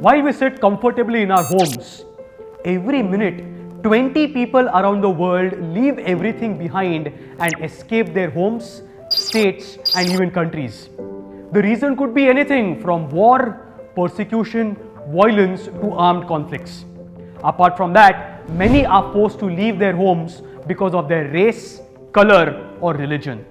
while we sit comfortably in our homes, every minute 20 people around the world leave everything behind and escape their homes, states, and even countries. The reason could be anything from war, persecution, violence to armed conflicts. Apart from that, many are forced to leave their homes because of their race, color, or religion.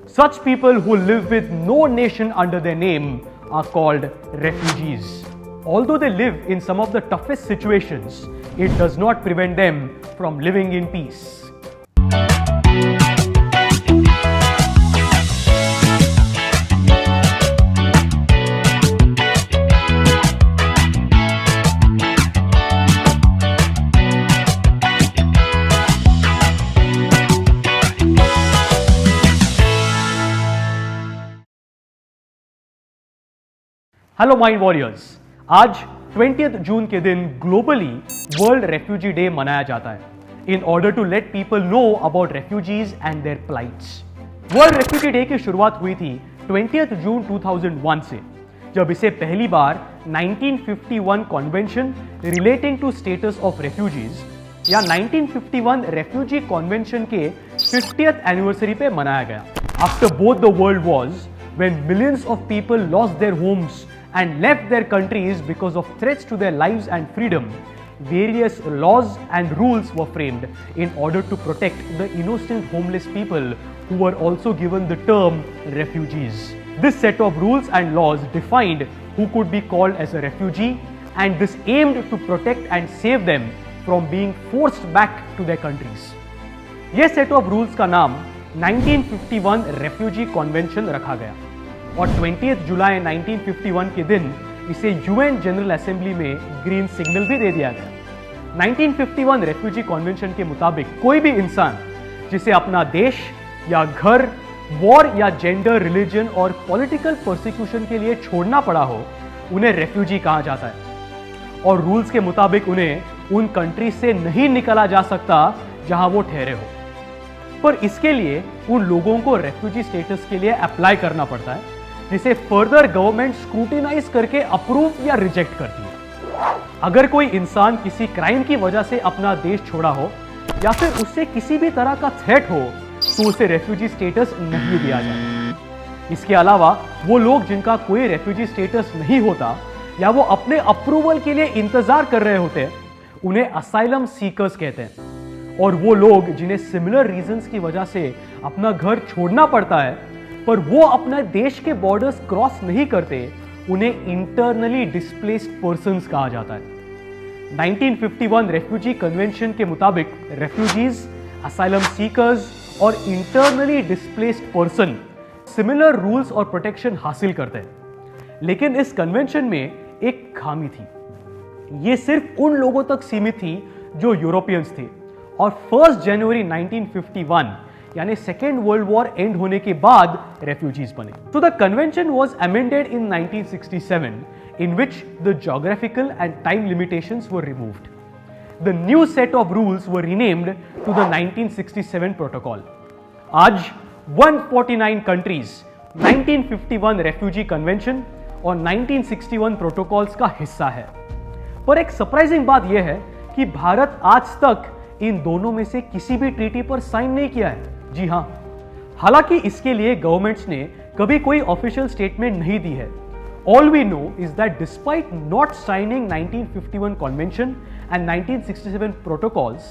Such people who live with no nation under their name are called refugees. Although they live in some of the toughest situations, it does not prevent them from living in peace. Hello mind warriors, आज 20th जून के दिन globally world refugee day मनाया जाता है in order to let people know about refugees and their plights. World refugee day की शुरुआत हुई थी 20th जून 2001 से, जब इसे पहली बार 1951 convention relating to status of refugees या 1951 रेफ्यूजी कन्वेंशन के 50th एनिवर्सरी पे मनाया गया। After both the world Wars, when millions of people lost their homes and left their countries because of threats to their lives and freedom, various laws and rules were framed in order to protect the innocent homeless people who were also given the term refugees. This set of rules and laws defined who could be called as a refugee, and this aimed to protect and save them from being forced back to their countries. यह set of rules का नाम 1951 refugee convention रखा गया और 20th जुलाई 1951 के दिन इसे UN general assembly में ग्रीन सिग्नल भी दे दिया गया। 1951 रेफ्यूजी कन्वेंशन के मुताबिक कोई भी इंसान जिसे अपना देश या घर, वॉर या जेंडर, रिलीजन और पॉलिटिकल प्रोसिक्यूशन के लिए छोड़ना पड़ा हो, उन्हें रेफ्यूजी कहा जाता है और रूल्स के मुताबिक उन्हें उन कंट्री से नहीं निकाला जा सकता जहां वो ठहरे हो। पर इसके लिए उन लोगों को रेफ्यूजी स्टेटस के लिए अप्लाई करना पड़ता है, जिसे फर्दर गवर्नमेंट स्क्रूटिनाइज करके अप्रूव या रिजेक्ट करती है। अगर कोई इंसान किसी क्राइम की वजह से अपना देश छोड़ा हो या फिर उससे किसी भी तरह का थ्रेट हो, तो उसे रेफ्यूजी स्टेटस नहीं दिया जाता। इसके अलावा वो लोग जिनका कोई रेफ्यूजी स्टेटस नहीं होता या वो अपने अप्रूवल के लिए इंतजार कर रहे होते, उन्हें असाइलम सीकर्स कहते हैं। और वो लोग जिन्हें सिमिलर रीजंस की वजह से अपना घर छोड़ना पड़ता है पर वो अपने देश के बॉर्डर्स क्रॉस नहीं करते, उन्हें इंटरनली डिस्प्लेस्ड पर्संस कहा जाता है। 1951 रेफ्यूजी कन्वेंशन के मुताबिक रेफ्यूजीज, असाइलम सीकर्स और internally displaced person similar rules और प्रोटेक्शन हासिल करते हैं। लेकिन इस कन्वेंशन में एक खामी थी। ये सिर्फ उन लोगों तक सीमित थी जो यूरोपियंस थे और 1 जनवरी 1951 यानी सेकेंड वर्ल्ड वॉर एंड होने के बाद रेफ्यूजीज बने। तो the convention was amended in 1967 in which the geographical and time limitations were removed. The new set of rules were renamed to the 1967 protocol. आज 149 countries 1951 रेफ्यूजी कन्वेंशन और 1961 protocols का हिस्सा है। पर एक सरप्राइजिंग बात यह है कि भारत आज तक इन दोनों में से किसी भी ट्रीटी पर साइन नहीं किया है। जी हां, हालांकि इसके लिए गवर्नमेंट्स ने कभी कोई ऑफिशियल स्टेटमेंट नहीं दी है। All we know is that despite not signing 1951 convention and 1967 protocols,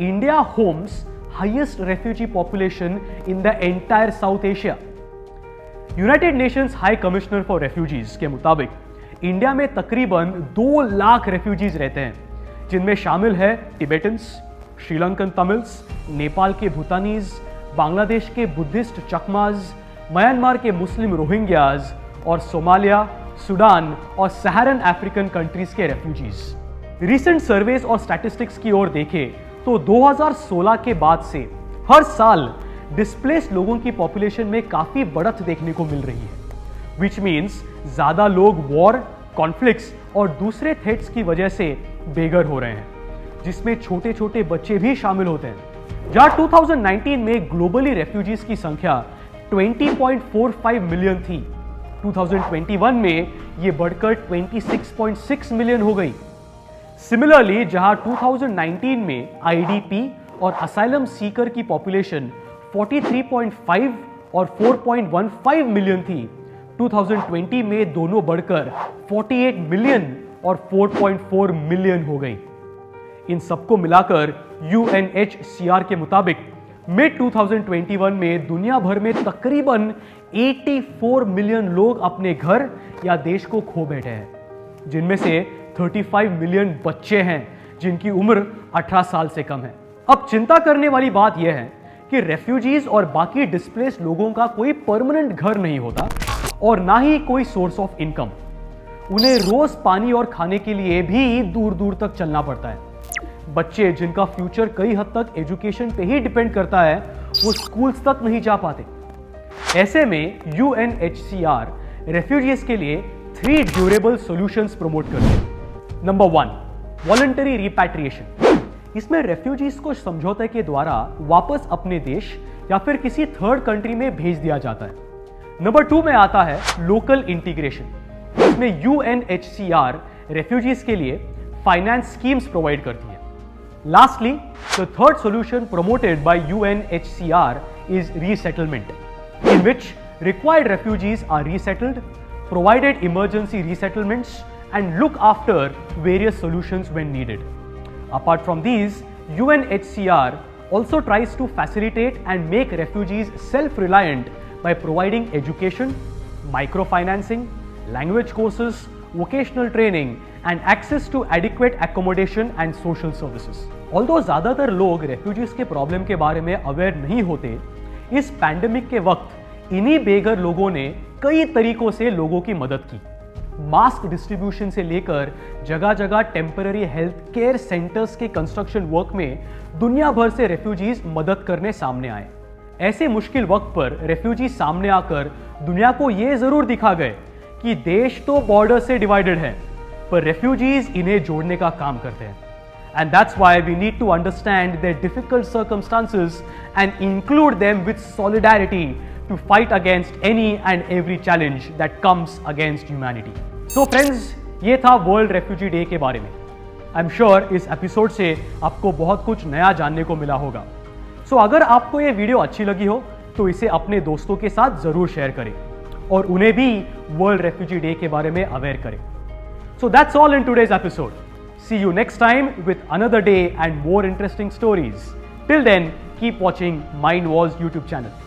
India homes highest refugee population in the entire South Asia. United Nations High Commissioner for Refugees के मुताबिक इंडिया में तकरीबन 2 lakh refugees रहते हैं, जिनमें शामिल है टिबेटन्स, श्रीलंकन तमिल्स, नेपाल के भूटानीज, बांग्लादेश के बुद्धिस्ट चकमाज, म्यांमार के मुस्लिम रोहिंग्याज और सोमालिया, सूडान और सहारन अफ्रीकन कंट्रीज के रेफ्यूजीज। रीसेंट सर्वेस और स्टैटिस्टिक्स की ओर देखें तो 2016 के बाद से हर साल डिस्प्लेस्ड लोगों की पॉपुलेशन में काफी बढ़त देखने को मिल रही है, विच मीन्स ज्यादा लोग वॉर, कॉन्फ्लिक्ट्स और दूसरे थ्रेट्स की वजह से बेघर हो रहे हैं, जिसमें छोटे छोटे बच्चे भी शामिल होते हैं। जहां 2019 में ग्लोबली रेफ्यूजीज की संख्या 20.45 मिलियन थी, 2021 में ये बढ़कर 26.6 मिलियन हो गई। सिमिलरली जहां 2019 में आईडीपी और असाइलम सीकर की पॉपुलेशन 43.5 और 4.15 मिलियन थी, 2020 में दोनों बढ़कर 48 मिलियन और 4.4 मिलियन हो गई। इन सबको मिलाकर यूएनएचसीआर के मुताबिक मिड 2021 में दुनिया भर में तकरीबन 84 मिलियन लोग अपने घर या देश को खो बैठे हैं, जिनमें से 35 मिलियन बच्चे हैं जिनकी उम्र 18 साल से कम है। अब चिंता करने वाली बात यह है कि रेफ्यूजीज और बाकी डिस्प्लेस्ड लोगों का कोई परमानेंट घर नहीं होता और ना ही कोई सोर्स ऑफ इनकम। उन्हें रोज पानी और खाने के लिए भी दूर दूर तक चलना पड़ता है। बच्चे जिनका फ्यूचर कई हद तक एजुकेशन पे ही डिपेंड करता है, वो स्कूल्स तक नहीं जा पाते। ऐसे में यूएनएचसीआर रेफ्यूजीज के लिए 3 ड्यूरेबल सॉल्यूशंस प्रमोट करते हैं। Number 1, voluntary repatriation. इसमें रेफ्यूजीज को समझौते के द्वारा वापस अपने देश या फिर किसी थर्ड कंट्री में भेज दिया जाता है। नंबर 2 में आता है लोकल इंटीग्रेशन। इसमें यूएनएचसीआर रेफ्यूजीज के लिए फाइनेंस स्कीम्स प्रोवाइड करती है। Lastly, the third solution promoted by UNHCR is resettlement, in which required refugees are resettled, provided emergency resettlements, and look after various solutions when needed. Apart from these, UNHCR also tries to facilitate and make refugees self-reliant by providing education, microfinancing, language courses, vocational training, and access to adequate accommodation and social services. Although ज़्यादातर लोग refugees के problem के बारे में aware नहीं होते, इस pandemic के वक्त इन्हीं बेघर लोगों ने कई तरीकों से लोगों की मदद की। मास्क डिस्ट्रीब्यूशन से लेकर जगह जगह टेम्पररी हेल्थ केयर सेंटर्स के कंस्ट्रक्शन वर्क में दुनिया भर से रेफ्यूजीज मदद करने सामने आए। ऐसे मुश्किल वक्त पर रेफ्यूजी सामने आकर दुनिया को ये जरूर दिखा गए कि देश तो बॉर्डर से डिवाइडेड है, पर रेफ्यूजीज इन्हें जोड़ने का काम करते हैं। And that's why we need to understand their difficult circumstances and include them with solidarity to fight against any and every challenge that comes against humanity. So friends, ये था वर्ल्ड रेफ्यूजी डे के बारे में। I'm sure इस episode से आपको बहुत कुछ नया जानने को मिला होगा। So अगर आपको ये वीडियो अच्छी लगी हो तो इसे अपने दोस्तों के साथ जरूर शेयर करें और उन्हें भी वर्ल्ड रेफ्यूजी डे के बारे में अवेयर करें। So that's all in today's episode. See you next time with another day and more interesting stories. Till then, keep watching Mind Wars YouTube channel.